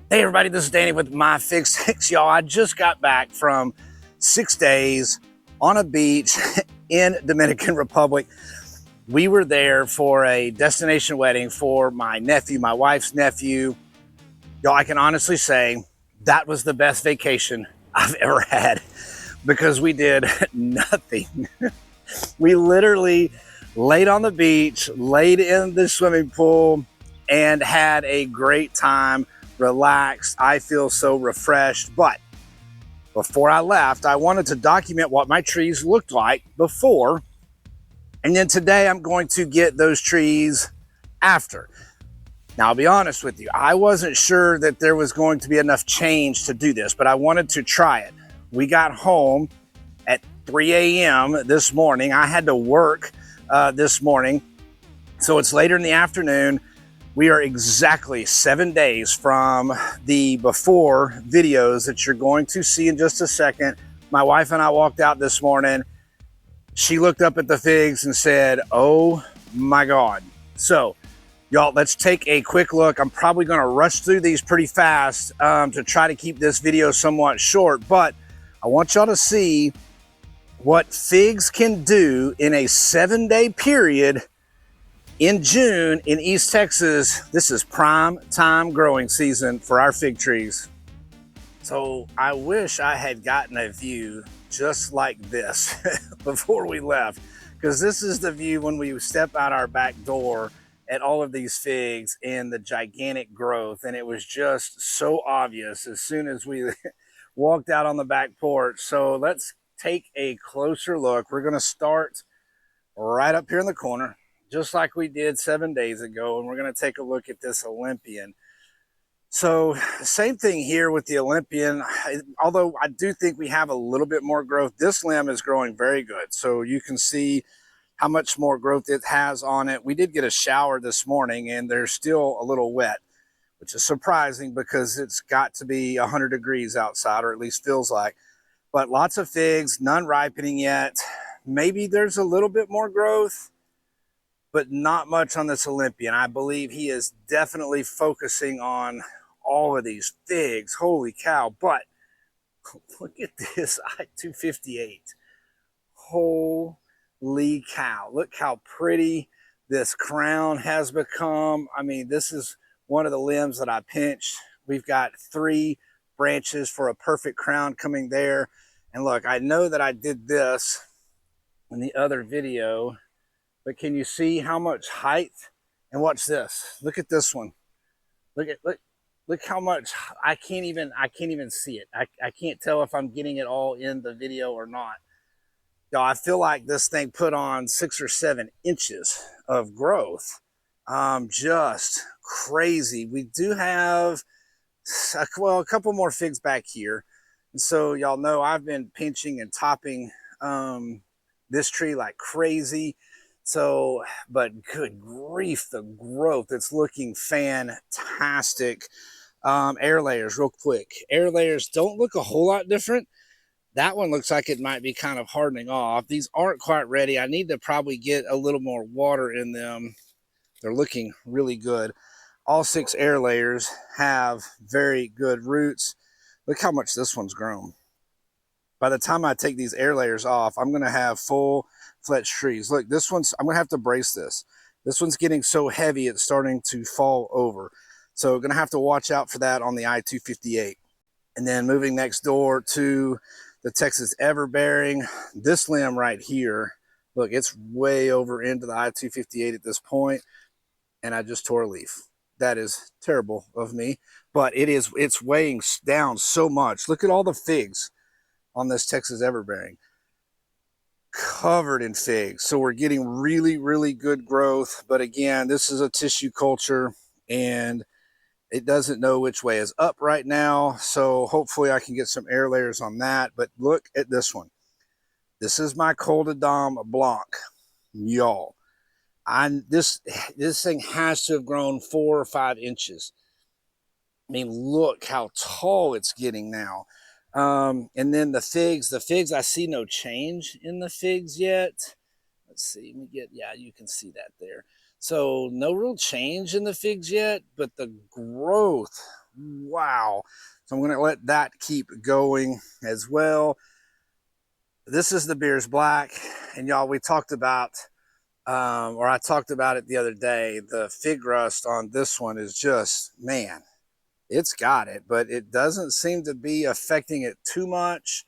Hey everybody, this is Danny with MyFigStix. Y'all, I just got back from 6 days on a beach in Dominican Republic. We were there for a destination wedding for my nephew, my wife's nephew. Y'all, I can honestly say that was the best vacation I've ever had because we did nothing. We literally laid on the beach, laid in the swimming pool, and had a great time. Relaxed. I feel so refreshed. But before I left, I wanted to document what my trees looked like before. And then today I'm going to get those trees after. Now, I'll be honest with you, I wasn't sure that there was going to be enough change to do this, but I wanted to try it. We got home at 3 a.m. this morning. I had to work this morning, so it's later in the afternoon. We are exactly 7 days from the before videos that you're going to see in just a second. My wife and I walked out this morning. She looked up at the figs and said, "Oh my God." So y'all, let's take a quick look. I'm probably gonna rush through these pretty fast to try to keep this video somewhat short, but I want y'all to see what figs can do in a 7-day period. In June in East Texas, this is prime time growing season for our fig trees. So I wish I had gotten a view just like this before we left, because this is the view when we step out our back door at all of these figs and the gigantic growth. And it was just so obvious as soon as we walked out on the back porch. So let's take a closer look. We're gonna start right up here in the corner, just like we did 7 days ago, and we're going to take a look at this Olympian. So same thing here with the Olympian, although I do think we have a little bit more growth. This limb is growing very good, so you can see how much more growth it has on it. We did get a shower this morning and they're still a little wet, which is surprising because it's got to be 100 degrees outside, or at least feels like. But lots of figs, none ripening yet. Maybe there's a little bit more growth, but not much on this Olympian. I believe he is definitely focusing on all of these figs. Holy cow. But look at this I-258. Holy cow. Look how pretty this crown has become. I mean, this is one of the limbs that I pinched. We've got 3 branches for a perfect crown coming there. And look, I know that I did this in the other video, but can you see how much height? And watch this. Look at this one. Look how much. I can't even see it. I can't tell if I'm getting it all in the video or not. Y'all, I feel like this thing put on 6 or 7 inches of growth. Just crazy. We do have a couple more figs back here. And so y'all know I've been pinching and topping this tree like crazy. So, but good grief, the growth, it's looking fantastic. Air layers real quick. Air layers don't look a whole lot different. That one looks like it might be kind of hardening off. These aren't quite ready. I need to probably get a little more water in them. They're looking really good. All 6 air layers have very good roots. Look how much this one's grown. By the time I take these air layers off, I'm going to have full fletched trees. Look, this one's, I'm going to have to brace this. This one's getting so heavy, it's starting to fall over. So going to have to watch out for that on the I-258. And then moving next door to the Texas Everbearing, this limb right here, look, it's way over into the I-258 at this point, and I just tore a leaf. That is terrible of me, but it's weighing down so much. Look at all the figs on this Texas Everbearing, covered in figs. So we're getting really, really good growth. But again, this is a tissue culture and it doesn't know which way is up right now. So hopefully I can get some air layers on that. But look at this one. This is my Col de Dame Blanc, y'all. This thing has to have grown 4 or 5 inches. I mean, look how tall it's getting now. And then the figs, I see no change in the figs yet. Let's see, yeah, you can see that there. So no real change in the figs yet, but the growth, wow. So I'm gonna let that keep going as well. This is the Beers Black, and y'all, we talked about, or I talked about it the other day, the fig rust on this one is just, man, it's got it, but it doesn't seem to be affecting it too much.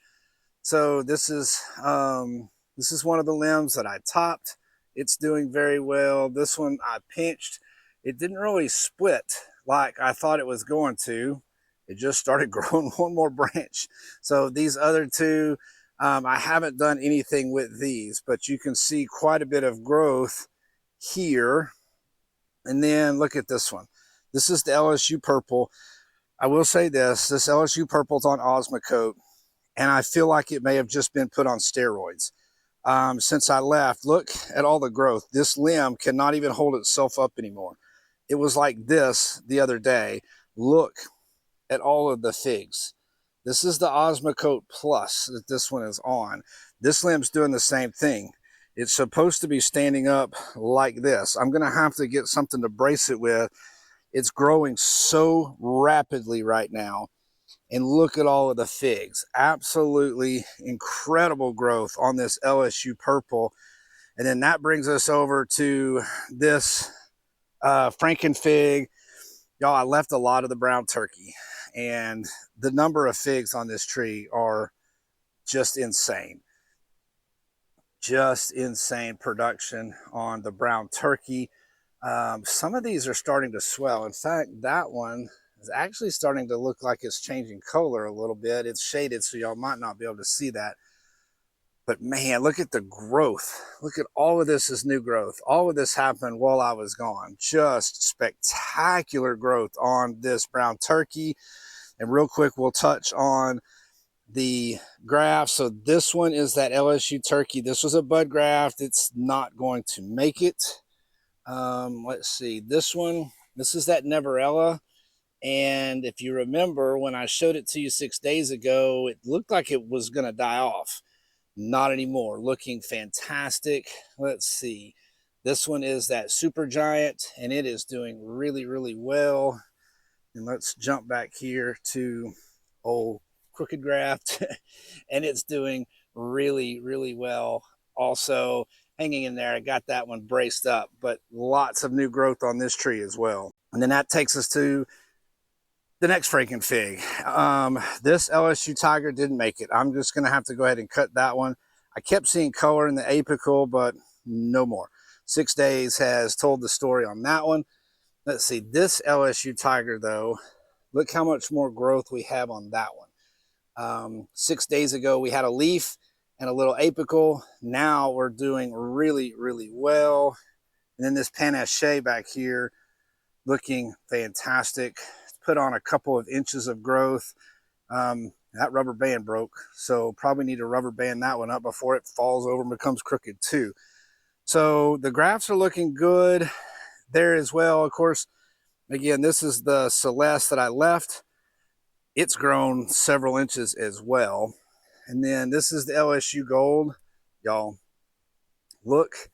So this is one of the limbs that I topped. It's doing very well. This one I pinched. It didn't really split like I thought it was going to. It just started growing one more branch. So these other two, I haven't done anything with these, but you can see quite a bit of growth here. And then look at this one. This is the LSU purple. I will say this LSU purple's on Osmocote, and I feel like it may have just been put on steroids. Since I left, look at all the growth. This limb cannot even hold itself up anymore. It was like this the other day. Look at all of the figs. This is the Osmocote Plus that this one is on. This limb's doing the same thing. It's supposed to be standing up like this. I'm going to have to get something to brace it with. It's growing so rapidly right now. And look at all of the figs. Absolutely incredible growth on this LSU purple. And then that brings us over to this Frankenfig. Y'all, I left a lot of the brown turkey, and the number of figs on this tree are just insane. Just insane production on the brown turkey. Some of these are starting to swell. In fact, that one is actually starting to look like it's changing color a little bit. It's shaded, so y'all might not be able to see that. But man, look at the growth. Look at all of this is new growth. All of this happened while I was gone. Just spectacular growth on this brown turkey. And real quick, we'll touch on the graft. So this one is that LSU turkey. This was a bud graft. It's not going to make it. Let's see, this one, this is that Neverella. And if you remember, when I showed it to you 6 days ago, it looked like it was going to die off. Not anymore. Looking fantastic. Let's see. This one is that super giant, and it is doing really, really well. And let's jump back here to old crooked graft, and it's doing really, really well. Also hanging in there. I got that one braced up, but lots of new growth on this tree as well. And then that takes us to the next freaking fig. This LSU Tiger didn't make it. I'm just going to have to go ahead and cut that one. I kept seeing color in the apical, but no more. 6 days has told the story on that one. Let's see, this LSU Tiger, though, look how much more growth we have on that one. 6 days ago, we had a leaf and a little apical. Now we're doing really, really well. And then this Panache back here, looking fantastic. Put on a couple of inches of growth. That rubber band broke, so probably need to rubber band that one up before it falls over and becomes crooked too. So the grafts are looking good there as well. Of course, again, this is the Celeste that I left. It's grown several inches as well. And then this is the LSU Gold. Y'all, look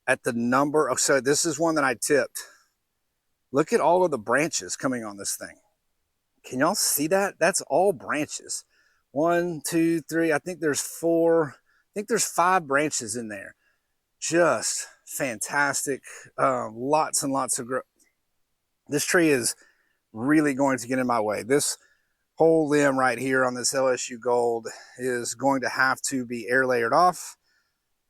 at the number of, so this is one that I tipped. Look at all of the branches coming on this thing. Can y'all see that? That's all branches. 1, 2, 3, I think there's 4. I think there's 5 branches in there. Just fantastic. Lots and lots of growth. This tree is really going to get in my way. This whole limb right here on this LSU Gold is going to have to be air layered off.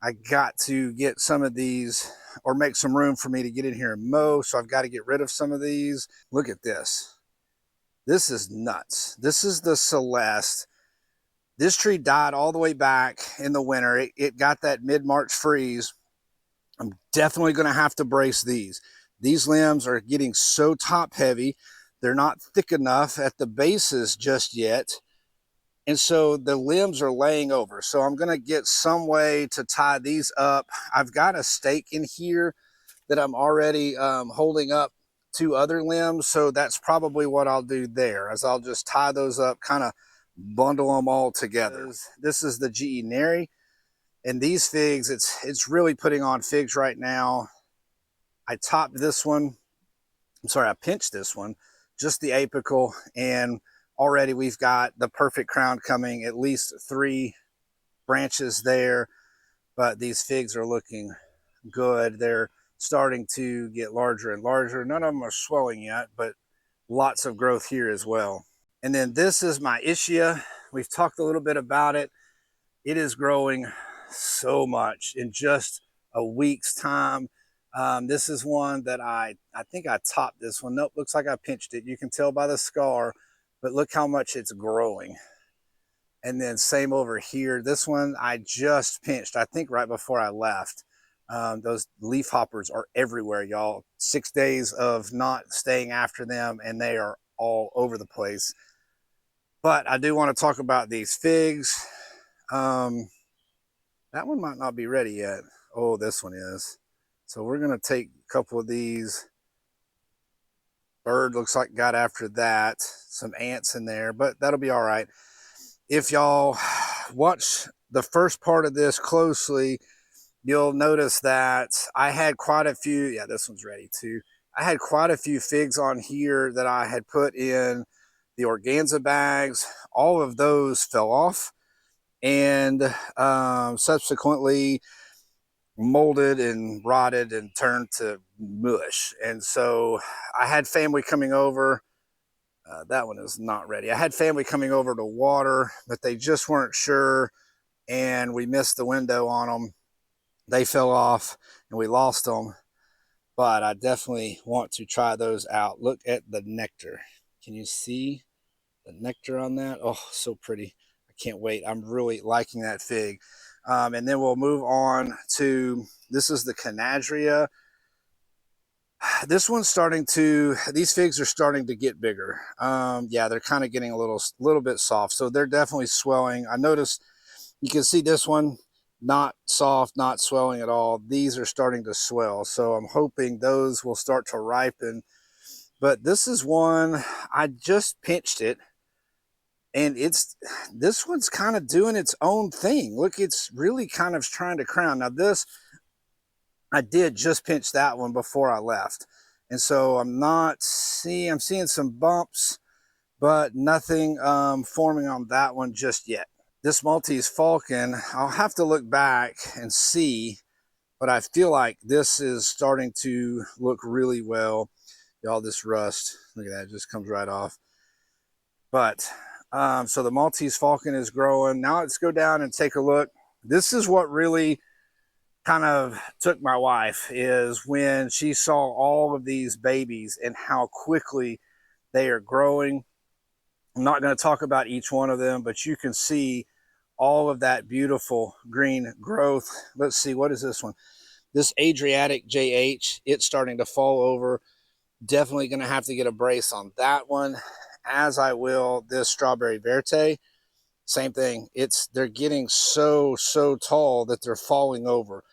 I got to get some of these, or make some room for me to get in here and mow, so I've got to get rid of some of these. Look at this. This is nuts. This is the Celeste. This tree died all the way back in the winter. It got that mid-March freeze. I'm definitely going to have to brace these. These limbs are getting so top heavy. They're not thick enough at the bases just yet. And so the limbs are laying over. So I'm going to get some way to tie these up. I've got a stake in here that I'm already holding up 2 other limbs. So that's probably what I'll do there, as I'll just tie those up, kind of bundle them all together. This is the GE Neri. And these figs, it's really putting on figs right now. I topped this one. I'm sorry, I pinched this one just the apical, and already we've got the perfect crown coming, at least 3 branches there. But these figs are looking good. They're starting to get larger and larger. None of them are swelling yet, but lots of growth here as well. And then this is my Ischia. We've talked a little bit about it. It is growing so much in just a week's time. This is one that I think I topped this one. Nope, looks like I pinched it. You can tell by the scar, but look how much it's growing. And then same over here. This one I just pinched, I think right before I left. Those leaf hoppers are everywhere, y'all. 6 days of not staying after them, and they are all over the place. But I do want to talk about these figs. That one might not be ready yet. Oh, this one is. So we're going to take a couple of these. Bird looks like got after that. Some ants in there, but that'll be all right. If y'all watch the first part of this closely, you'll notice that I had quite a few. Yeah, this one's ready too. I had quite a few figs on here that I had put in the organza bags. All of those fell off and subsequently molded and rotted and turned to mush. And so I had family coming over. That one is not ready. I had family coming over to water, but they just weren't sure, and we missed the window on them. They fell off and we lost them, but I definitely want to try those out. Look at the nectar. Can you see the nectar on that? Oh, so pretty. I can't wait. I'm really liking that fig. And then we'll move on to, this is the Canadria. This one's starting to, these figs are starting to get bigger. Yeah, they're kind of getting a little bit soft. So they're definitely swelling. I noticed, you can see this one, not soft, not swelling at all. These are starting to swell. So I'm hoping those will start to ripen. But this is one, I just pinched it. And this one's kind of doing its own thing. Look, it's really kind of trying to crown. Now this, I did just pinch that one before I left. And so I'm seeing some bumps, but nothing forming on that one just yet. This Maltese Falcon, I'll have to look back and see, but I feel like this is starting to look really well. Y'all, this rust, look at that, it just comes right off. But, so the Maltese Falcon is growing. Now let's go down and take a look. This is what really kind of took my wife, is when she saw all of these babies and how quickly they are growing. I'm not going to talk about each one of them, but you can see all of that beautiful green growth. Let's see, what is this one? This Adriatic JH, it's starting to fall over. Definitely going to have to get a brace on that one, as I will this Strawberry Verte. Same thing. They're getting so tall that they're falling over.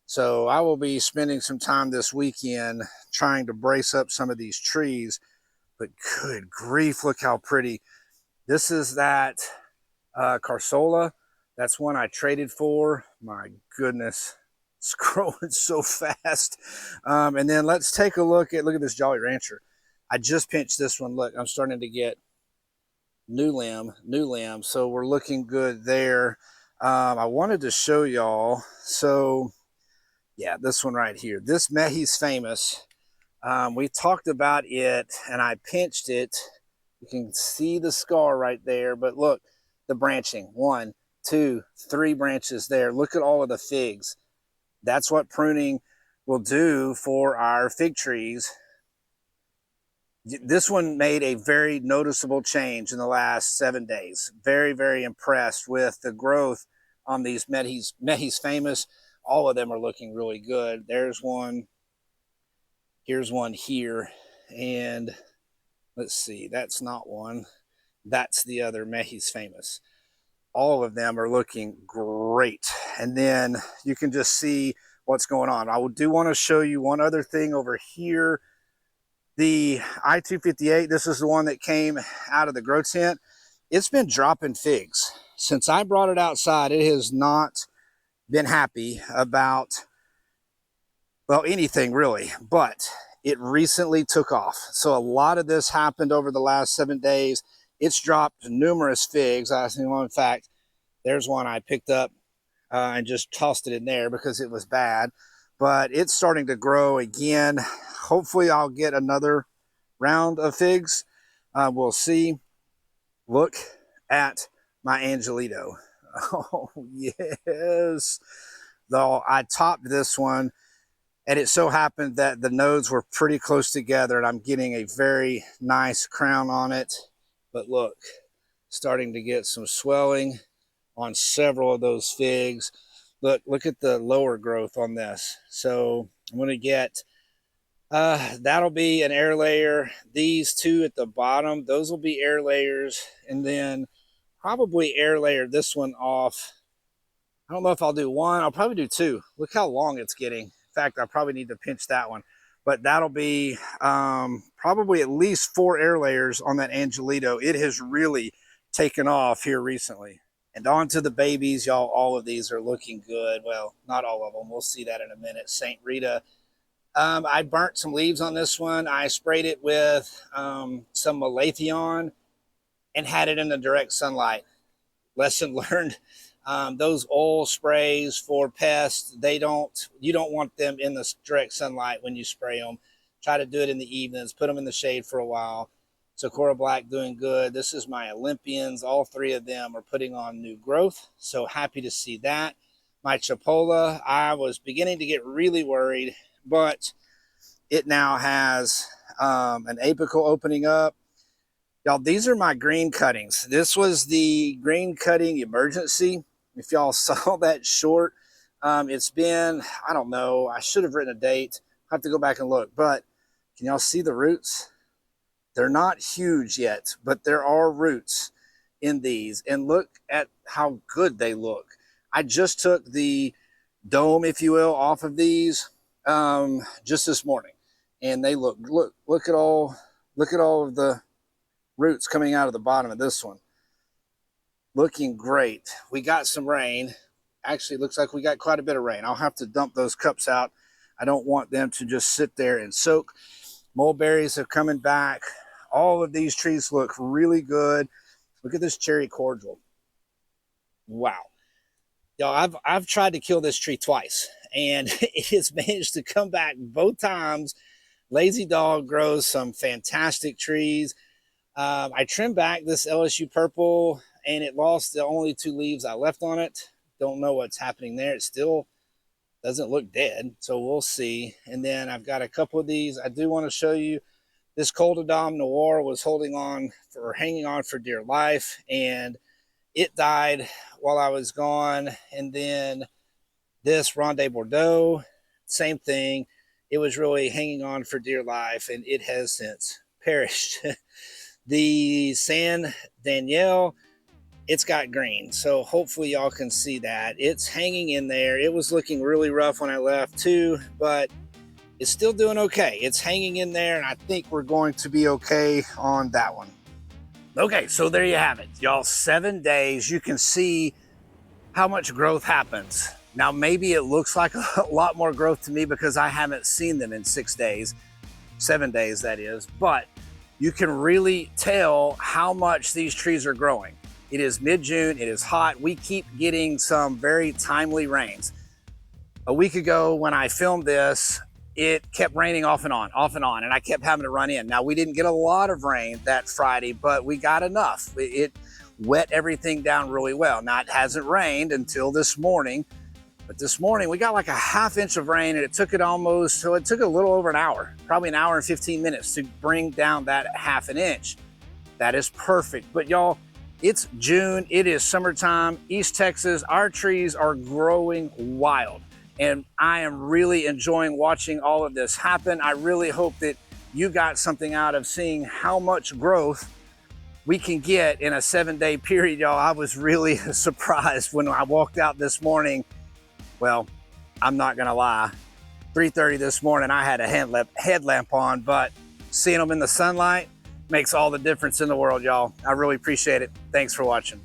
So I will be spending some time this weekend trying to brace up some of these trees. But good grief, look how pretty. This is that Carsola. That's one I traded for. My goodness, it's growing so fast. And then let's take a look at this Jolly Rancher. I just pinched this one. Look, I'm starting to get new limb. So we're looking good there. I wanted to show y'all. So yeah, this one right here. This Mehdi's Famous. We talked about it and I pinched it. You can see the scar right there, but look, the branching. 1, 2, 3 branches there. Look at all of the figs. That's what pruning will do for our fig trees. This one made a very noticeable change in the last 7 days. Very impressed with the growth on these Mehdi's Famous. All of them are looking really good. There's one. Here's one here. And let's see, that's not one. That's the other Mehdi's Famous. All of them are looking great. And then you can just see what's going on. I do want to show you one other thing over here. The I-258, this is the one that came out of the grow tent. It's been dropping figs. Since I brought it outside, it has not been happy about, well, anything really. But it recently took off. So a lot of this happened over the last 7 days. It's dropped numerous figs. In fact, there's one I picked up and just tossed it in there because it was bad. But it's starting to grow again. Hopefully I'll get another round of figs. We'll see. Look at my Angelito. Oh, yes. Though I topped this one, and it so happened that the nodes were pretty close together, and I'm getting a very nice crown on it. But look, starting to get some swelling on several of those figs. Look at the lower growth on this. So I'm going to get, that'll be an air layer. These two at the bottom, those will be air layers. And then probably air layer this one off. I don't know if I'll do one. I'll probably do two. Look how long it's getting. In fact, I probably need to pinch that one. But that'll be probably at least 4 air layers on that Angelito. It has really taken off here recently. And on to the babies, y'all. All of these are looking good. Well, not all of them. We'll see that in a minute. St. Rita. I burnt some leaves on this one. I sprayed it with some Malathion and had it in the direct sunlight. Lesson learned. Those oil sprays for pests, you don't want them in the direct sunlight when you spray them. Try to do it in the evenings. Put them in the shade for a while. Socorro Black doing good. This is my Olympians. All 3 of them are putting on new growth. So happy to see that. My Chipola, I was beginning to get really worried, but it now has an apical opening up. Y'all, these are my green cuttings. This was the green cutting emergency. If y'all saw that short, it's been, I don't know, I should have written a date. I have to go back and look, but can y'all see the roots? They're not huge yet, but there are roots in these. And look at how good they look. I just took the dome, if you will, off of these just this morning. And they look at all of the roots coming out of the bottom of this one. Looking great. We got some rain. Actually, it looks like we got quite a bit of rain. I'll have to dump those cups out. I don't want them to just sit there and soak. Mulberries are coming back. All of these trees look really good. Look at this cherry cordial. Wow. Y'all, I've tried to kill this tree twice, and it has managed to come back both times. Lazy Dog grows some fantastic trees. I trimmed back this LSU purple, and it lost the only 2 leaves I left on it. Don't know what's happening there. It still doesn't look dead, so we'll see. And then I've got a couple of these. I do want to show you this Coldodom Noir was hanging on for dear life, and it died while I was gone. And then this Ronde Bordeaux, same thing. It was really hanging on for dear life, and it has since perished. The San Daniel, it's got green, so hopefully y'all can see that. It's hanging in there. It was looking really rough when I left too, but it's still doing okay. It's hanging in there, and I think we're going to be okay on that one. Okay, so there you have it, y'all. 7 days. You can see how much growth happens. Now, maybe it looks like a lot more growth to me because I haven't seen them in 6 days, 7 days that is, but you can really tell how much these trees are growing. It is mid-June, it is hot. We keep getting some very timely rains. A week ago when I filmed this, it kept raining off and on, and I kept having to run in. Now, we didn't get a lot of rain that Friday, but we got enough. It wet everything down really well. Now, it hasn't rained until this morning, but this morning we got like a ½ inch of rain, and it took a little over an hour, probably an hour and 15 minutes to bring down that ½ inch. That is perfect. But y'all, it's June, it is summertime, East Texas, our trees are growing wild. And I am really enjoying watching all of this happen. I really hope that you got something out of seeing how much growth we can get in a 7-day period, y'all. I was really surprised when I walked out this morning. Well, I'm not gonna lie. 3:30 this morning, I had a headlamp on, but seeing them in the sunlight makes all the difference in the world, y'all. I really appreciate it. Thanks for watching.